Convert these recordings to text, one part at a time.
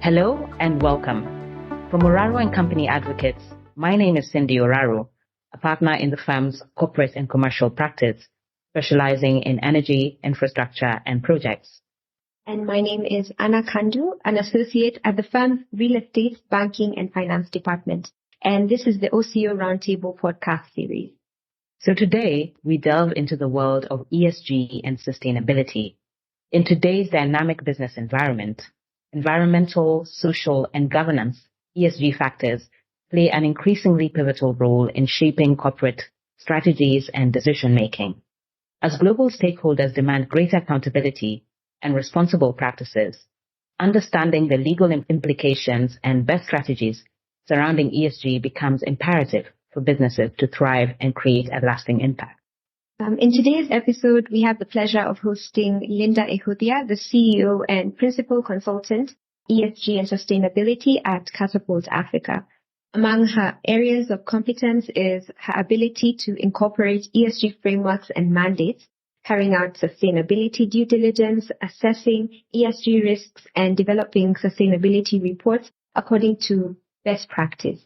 Hello and welcome. From Oraro and Company Advocates, my name is Cindy Oraro, a partner in the firm's corporate and commercial practice, specializing in energy, infrastructure, and projects. And my name is Anna Kandu, an associate at the firm's real estate, banking, and finance department. And this is the OCO Roundtable podcast series. So today, we delve into the world of ESG and sustainability. In today's dynamic business environment, environmental, social, and governance, ESG factors play an increasingly pivotal role in shaping corporate strategies and decision-making. As global stakeholders demand greater accountability and responsible practices, understanding the legal implications and best strategies surrounding ESG becomes imperative for businesses to thrive and create a lasting impact. In today's episode, we have the pleasure of hosting Linda Ihuthia, the CEO and Principal Consultant, ESG and Sustainability at Catapult Africa. Among her areas of competence is her ability to incorporate ESG frameworks and mandates, carrying out sustainability due diligence, assessing ESG risks, and developing sustainability reports according to best practice.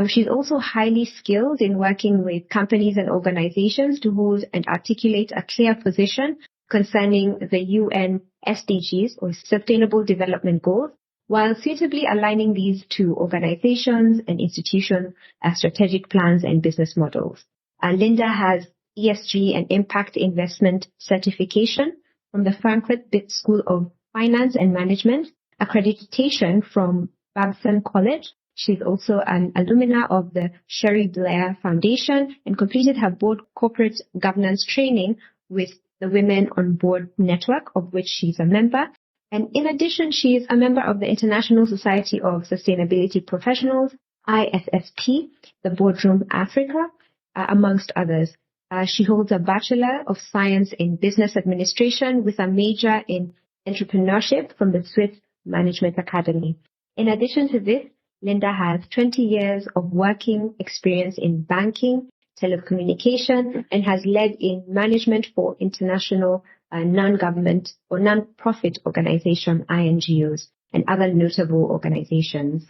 She's also highly skilled in working with companies and organizations to hold and articulate a clear position concerning the UN SDGs, or Sustainable Development Goals, while suitably aligning these to organizations and institutions' strategic plans and business models. Linda has ESG and Impact Investment certification from the Frankfurt School of Finance and Management, accreditation from Babson College. She's also an alumna of the Sherry Blair Foundation and completed her board corporate governance training with the Women on Board Network, of which she's a member. And in addition, she is a member of the International Society of Sustainability Professionals, ISSP, the Boardroom Africa, amongst others. She holds a Bachelor of Science in Business Administration with a major in entrepreneurship from the Swiss Management Academy. In addition to this, Linda has 20 years of working experience in banking, telecommunication, and has led in management for international non-government or non-profit organization, INGOs, and other notable organizations.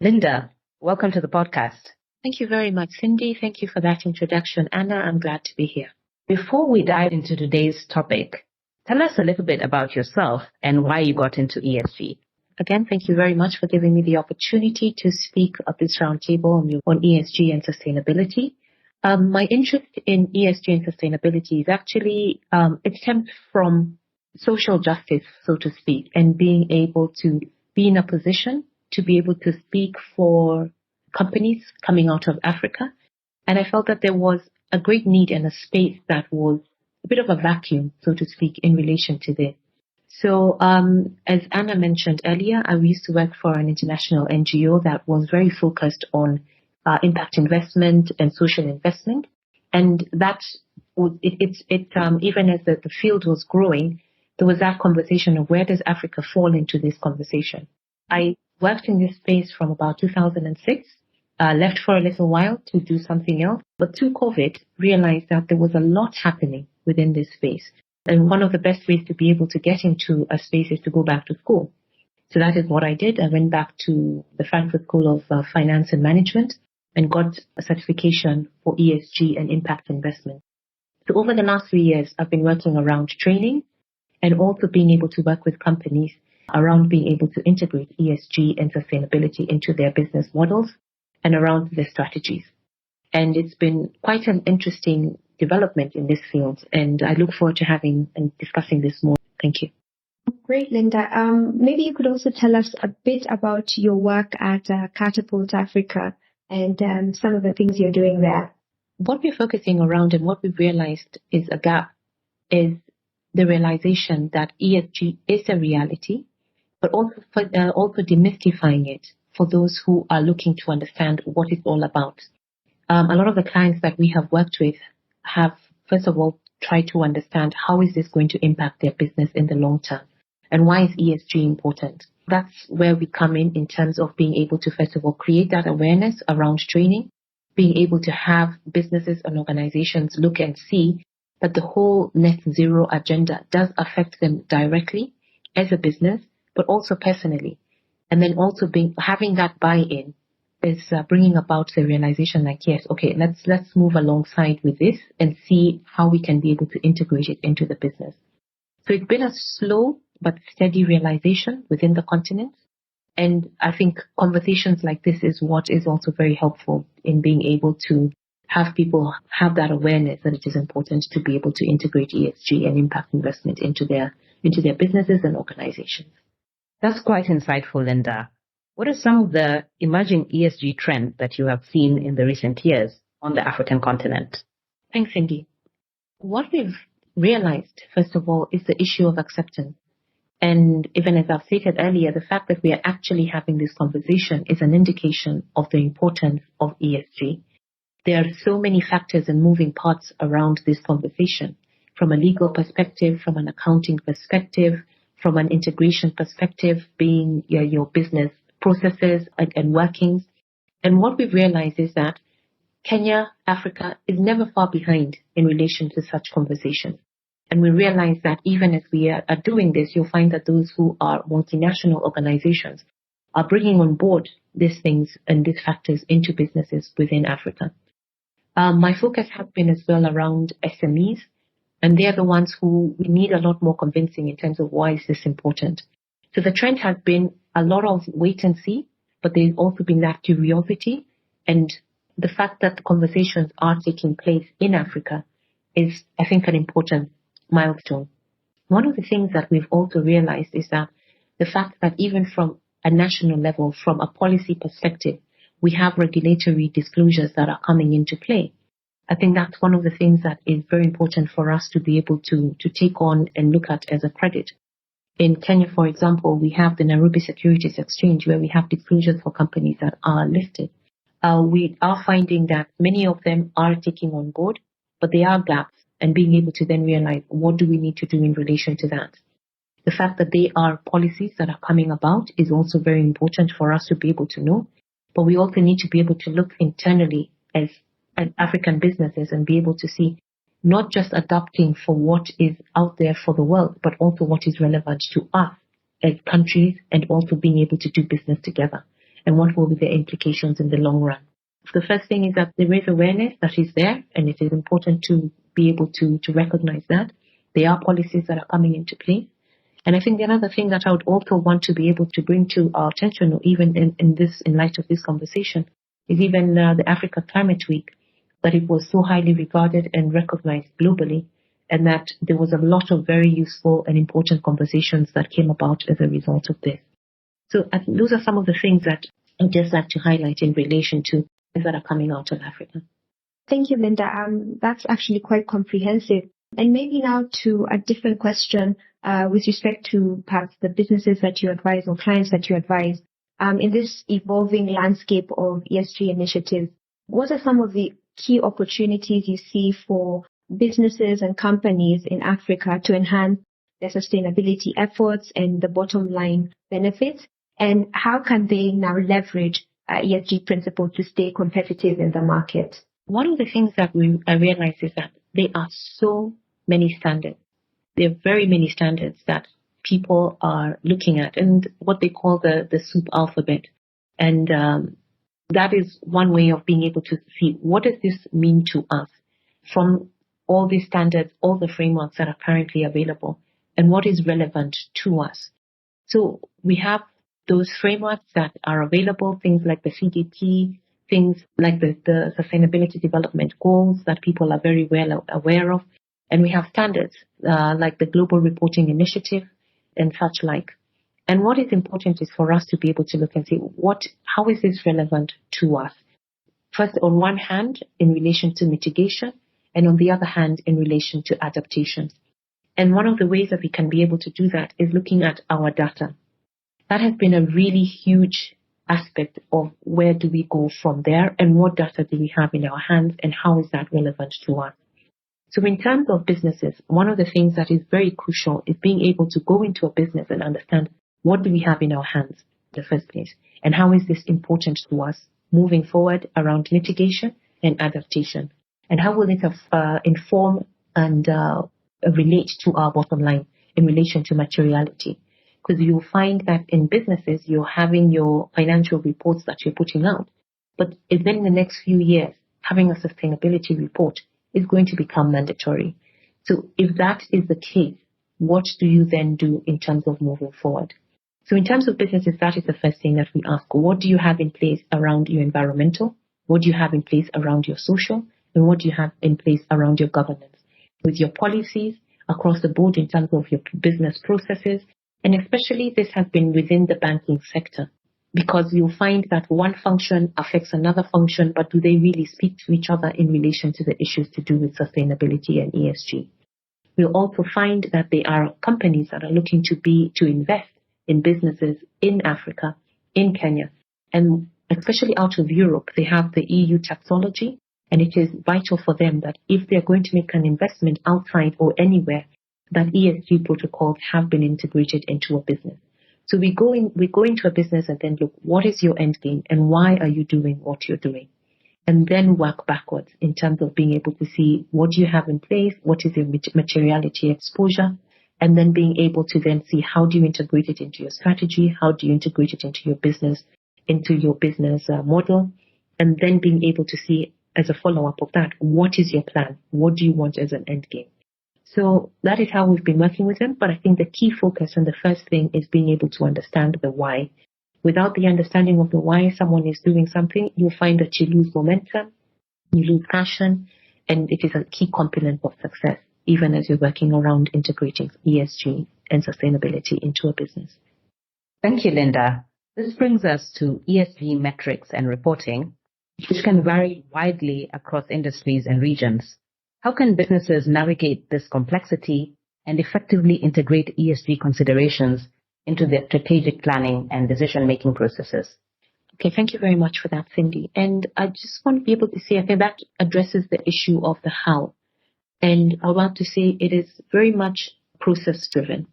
Linda, welcome to the podcast. Thank you very much, Cindy. Thank you for that introduction, Anna. I'm glad to be here. Before we dive into today's topic, tell us a little bit about yourself and why you got into ESG. Again, thank you very much for giving me the opportunity to speak at this roundtable on ESG and sustainability. My interest in ESG and sustainability is actually, it stems from social justice, so to speak, and being able to be in a position to be able to speak for companies coming out of Africa. And I felt that there was a great need and a space that was a bit of a vacuum, so to speak, in relation to this. So, as Anna mentioned earlier, I used to work for an international NGO that was very focused on impact investment and social investment. And that was, even as the field was growing, there was that conversation of where does Africa fall into this conversation. I worked in this space from about 2006, left for a little while to do something else. But through COVID, realized that there was a lot happening within this space. And one of the best ways to be able to get into a space is to go back to school. So that is what I did. I went back to the Frankfurt School of Finance and Management and got a certification for ESG and impact investment. So over the last 3 years, I've been working around training and also being able to work with companies around being able to integrate ESG and sustainability into their business models and around their strategies. And it's been quite an interesting development in this field, and I look forward to having and discussing this more. Thank you. Great, Linda. Maybe you could also tell us a bit about your work at Catapult Africa and some of the things you're doing there. What we're focusing around and what we've realized is a gap is the realization that ESG is a reality, but also demystifying it for those who are looking to understand what it's all about. A lot of the clients that we have worked with have, first of all, tried to understand how is this going to impact their business in the long term and why is ESG important. That's where we come in terms of being able to, first of all, create that awareness around training, being able to have businesses and organizations look and see that the whole net zero agenda does affect them directly as a business, but also personally. And then also having that buy-in is bringing about the realization like, yes, okay, let's move alongside with this and see how we can be able to integrate it into the business. So it's been a slow but steady realization within the continent. And I think conversations like this is what is also very helpful in being able to have people have that awareness that it is important to be able to integrate ESG and impact investment into their businesses and organizations. That's quite insightful, Linda. What are some of the emerging ESG trends that you have seen in the recent years on the African continent? Thanks, Cindy. What we've realized, first of all, is the issue of acceptance. And even as I've stated earlier, the fact that we are actually having this conversation is an indication of the importance of ESG. There are so many factors and moving parts around this conversation, from a legal perspective, from an accounting perspective, from an integration perspective, being your business processes and workings. And what we've realized is that Kenya, Africa, is never far behind in relation to such conversations. And we realize that even as we are doing this, you'll find that those who are multinational organizations are bringing on board these things and these factors into businesses within Africa. My focus has been as well around SMEs, and they're the ones who we need a lot more convincing in terms of why is this important. So the trend has been a lot of wait and see, but there's also been that curiosity, and the fact that the conversations are taking place in Africa is, I think, an important milestone. One of the things that we've also realized is that the fact that even from a national level, from a policy perspective, we have regulatory disclosures that are coming into play. I think that's one of the things that is very important for us to be able to take on and look at as a credit. In Kenya, for example, we have the Nairobi Securities Exchange where we have disclosures for companies that are listed. We are finding that many of them are taking on board, but there are gaps, and being able to then realize what do we need to do in relation to that. The fact that they are policies that are coming about is also very important for us to be able to know. But we also need to be able to look internally as African businesses and be able to see not just adapting for what is out there for the world, but also what is relevant to us as countries, and also being able to do business together. And what will be the implications in the long run. The first thing is that there is awareness that is there, and it is important to be able to recognize that. There are policies that are coming into play. And I think the other thing that I would also want to be able to bring to our attention, or even in light of this conversation, is even the Africa Climate Week, that it was so highly regarded and recognized globally, and that there was a lot of very useful and important conversations that came about as a result of this. So those are some of the things that I'd just like to highlight in relation to things that are coming out of Africa. Thank you, Linda. That's actually quite comprehensive. And maybe now to a different question with respect to perhaps the businesses that you advise or clients that you advise. In this evolving landscape of ESG initiatives, what are some of the key opportunities you see for businesses and companies in Africa to enhance their sustainability efforts and the bottom line benefits? And how can they now leverage ESG principles to stay competitive in the market? One of the things that I realize is that there are so many standards. There are very many standards that people are looking at, and what they call the soup alphabet. And that is one way of being able to see what does this mean to us from all these standards, all the frameworks that are currently available, and what is relevant to us. So we have those frameworks that are available, things like the CDP, things like the Sustainability Development Goals that people are very well aware of. And we have standards like the Global Reporting Initiative and such like. And what is important is for us to be able to look and see how is this relevant to us? First, on one hand, in relation to mitigation, and on the other hand, in relation to adaptation. And one of the ways that we can be able to do that is looking at our data. That has been a really huge aspect of where do we go from there, and what data do we have in our hands, and how is that relevant to us. So in terms of businesses, one of the things that is very crucial is being able to go into a business and understand what do we have in our hands in the first place, and how is this important to us moving forward around mitigation and adaptation, and how will it inform and relate to our bottom line in relation to materiality. Because you'll find that in businesses, you're having your financial reports that you're putting out. But within the next few years, having a sustainability report is going to become mandatory. So if that is the case, what do you then do in terms of moving forward? So in terms of businesses, that is the first thing that we ask. What do you have in place around your environmental? What do you have in place around your social? And what do you have in place around your governance? With your policies across the board in terms of your business processes. And especially this has been within the banking sector, because you'll find that one function affects another function, but do they really speak to each other in relation to the issues to do with sustainability and ESG? We'll also find that there are companies that are looking to invest in businesses in Africa, in Kenya, and especially out of Europe. They have the EU taxonomy, and it is vital for them that if they're going to make an investment outside or anywhere, that ESG protocols have been integrated into a business. So we go into a business and then look, what is your end game and why are you doing what you're doing? And then work backwards in terms of being able to see what do you have in place, what is your materiality exposure, and then being able to then see how do you integrate it into your strategy, how do you integrate it into your business model, and then being able to see as a follow-up of that, what is your plan? What do you want as an end game? So that is how we've been working with them. But I think the key focus and the first thing is being able to understand the why. Without the understanding of the why someone is doing something, you'll find that you lose momentum, you lose passion, and it is a key component of success, even as you're working around integrating ESG and sustainability into a business. Thank you, Linda. This brings us to ESG metrics and reporting, which can vary widely across industries and regions. How can businesses navigate this complexity and effectively integrate ESG considerations into their strategic planning and decision-making processes? Okay, thank you very much for that, Cindy. And I just want to be able to say, I think that addresses the issue of the how. And I want to say it is very much process-driven.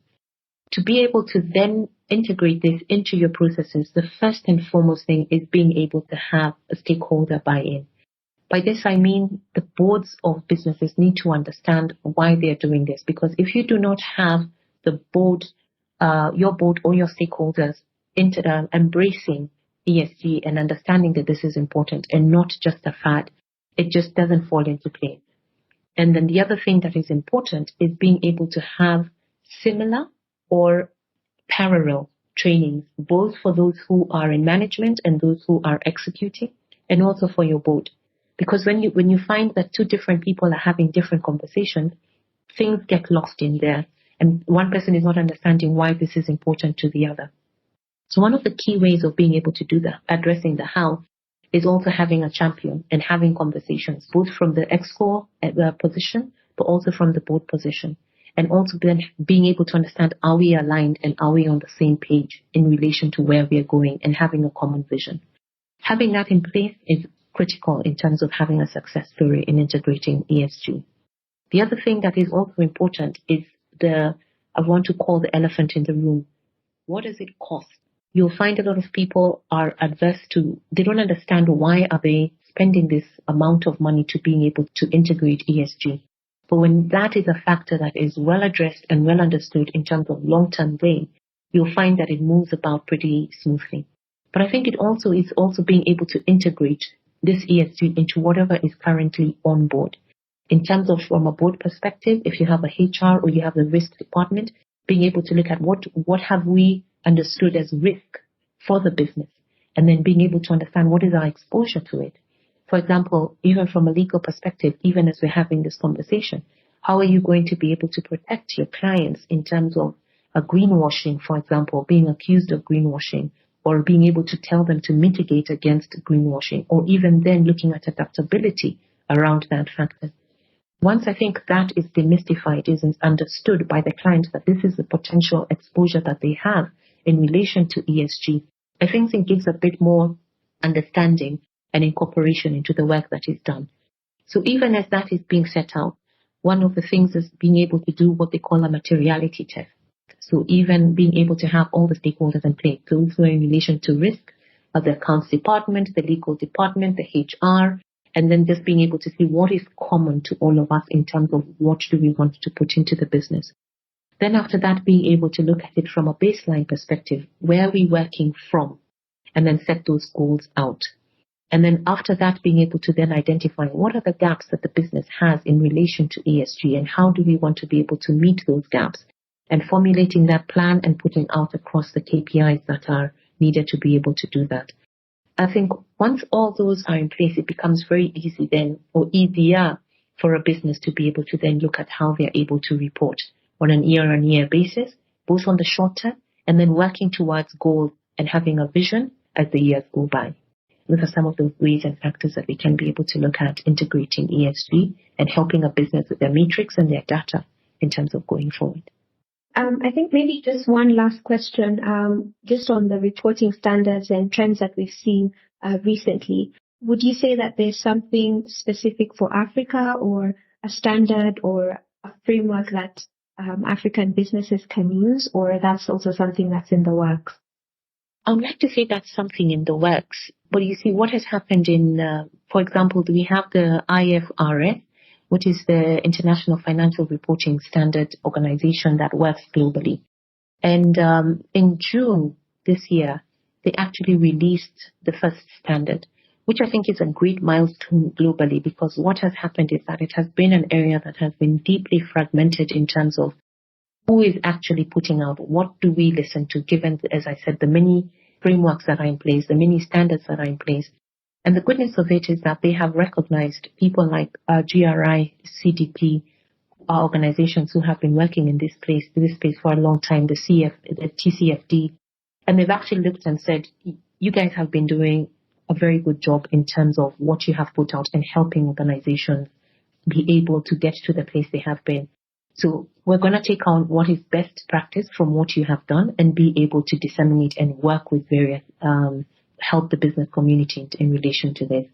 To be able to then integrate this into your processes, the first and foremost thing is being able to have a stakeholder buy-in. By this, I mean the boards of businesses need to understand why they're doing this. Because if you do not have the board, your board or your stakeholders embracing ESG and understanding that this is important and not just a fad, it just doesn't fall into place. And then the other thing that is important is being able to have similar or parallel trainings, both for those who are in management and those who are executing, and also for your board. Because when you find that two different people are having different conversations, things get lost in there, and one person is not understanding why this is important to the other. So one of the key ways of being able to do that, addressing the how, is also having a champion and having conversations, both from the exco position, but also from the board position. And also then being able to understand, are we aligned and are we on the same page in relation to where we are going and having a common vision. Having that in place is critical in terms of having a success story in integrating ESG. The other thing that is also important is I want to call the elephant in the room. What does it cost? You'll find a lot of people are adverse to, they don't understand why are they spending this amount of money to being able to integrate ESG. But when that is a factor that is well addressed and well understood in terms of long-term gain, you'll find that it moves about pretty smoothly. But I think it also is also being able to integrate this ESG into whatever is currently on board. In terms of from a board perspective, if you have a HR or you have the risk department, being able to look at what have we understood as risk for the business, and then being able to understand what is our exposure to it. For example, even from a legal perspective, even as we're having this conversation, how are you going to be able to protect your clients in terms of a greenwashing, for example, being accused of greenwashing, or being able to tell them to mitigate against greenwashing, or even then looking at adaptability around that factor. Once I think that is demystified, is understood by the client that this is the potential exposure that they have in relation to ESG, I think it gives a bit more understanding and incorporation into the work that is done. So even as that is being set out, one of the things is being able to do what they call a materiality test. So even being able to have all the stakeholders in place, those who are in relation to risk, the accounts department, the legal department, the HR, and then just being able to see what is common to all of us in terms of what do we want to put into the business. Then after that, being able to look at it from a baseline perspective, where are we working from? And then set those goals out. And then after that, being able to then identify what are the gaps that the business has in relation to ESG and how do we want to be able to meet those gaps, and formulating that plan and putting out across the KPIs that are needed to be able to do that. I think once all those are in place, it becomes very easy then, or easier for a business to be able to then look at how they're able to report on an year-on-year basis, both on the short term and then working towards goals and having a vision as the years go by. Those are some of those ways and factors that we can be able to look at integrating ESG and helping a business with their metrics and their data in terms of going forward. I think maybe just one last question, just on the reporting standards and trends that we've seen recently. Would you say that there's something specific for Africa or a standard or a framework that African businesses can use, or that's also something that's in the works? I would like to say that's something in the works. But you see, what has happened for example, we have the IFRS, which is the International Financial Reporting Standard Organization that works globally. And in June this year, they actually released the first standard, which I think is a great milestone globally, because what has happened is that it has been an area that has been deeply fragmented in terms of who is actually putting out, what do we listen to, given, as I said, the many frameworks that are in place, the many standards that are in place. And the goodness of it is that they have recognized people like GRI, CDP, organizations who have been working in this space for a long time, the TCFD, and they've actually looked and said, you guys have been doing a very good job in terms of what you have put out and helping organizations be able to get to the place they have been. So we're going to take on what is best practice from what you have done and be able to disseminate and work with various, help the business community in relation to this.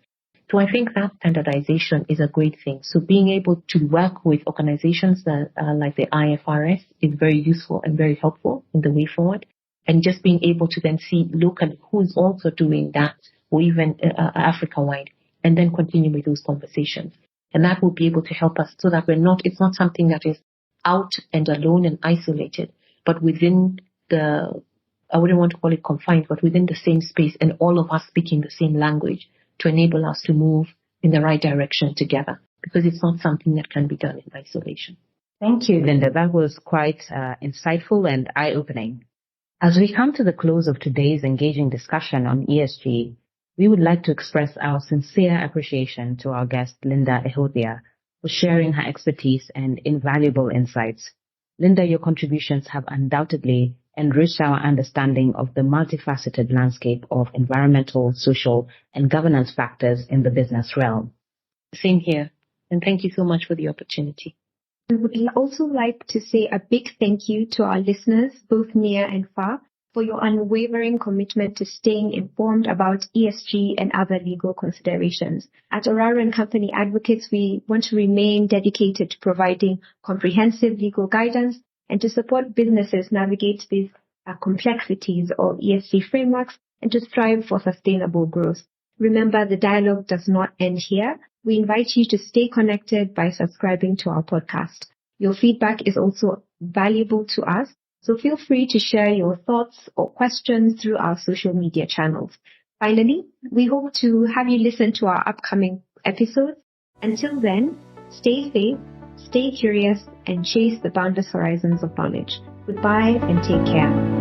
So I think that standardization is a great thing. So being able to work with organizations that like the IFRS is very useful and very helpful in the way forward. And just being able to then see locally who's also doing that, or even Africa-wide, and then continue with those conversations. And that will be able to help us so that it's not something that is out and alone and isolated, but within I wouldn't want to call it confined, but within the same space and all of us speaking the same language to enable us to move in the right direction together, because it's not something that can be done in isolation. Thank you, Linda. That was quite insightful and eye-opening. As we come to the close of today's engaging discussion on ESG, we would like to express our sincere appreciation to our guest, Linda Ihuthia, for sharing her expertise and invaluable insights. Linda, your contributions have undoubtedly enriched our understanding of the multifaceted landscape of environmental, social, and governance factors in the business realm. Same here. And thank you so much for the opportunity. We would also like to say a big thank you to our listeners, both near and far, for your unwavering commitment to staying informed about ESG and other legal considerations. At Oraro & Company Advocates, we want to remain dedicated to providing comprehensive legal guidance and to support businesses navigate these complexities of ESG frameworks and to strive for sustainable growth. Remember, the dialogue does not end here. We invite you to stay connected by subscribing to our podcast. Your feedback is also valuable to us, so feel free to share your thoughts or questions through our social media channels. Finally, we hope to have you listen to our upcoming episodes. Until then, stay safe, stay curious, and chase the boundless horizons of knowledge. Goodbye and take care.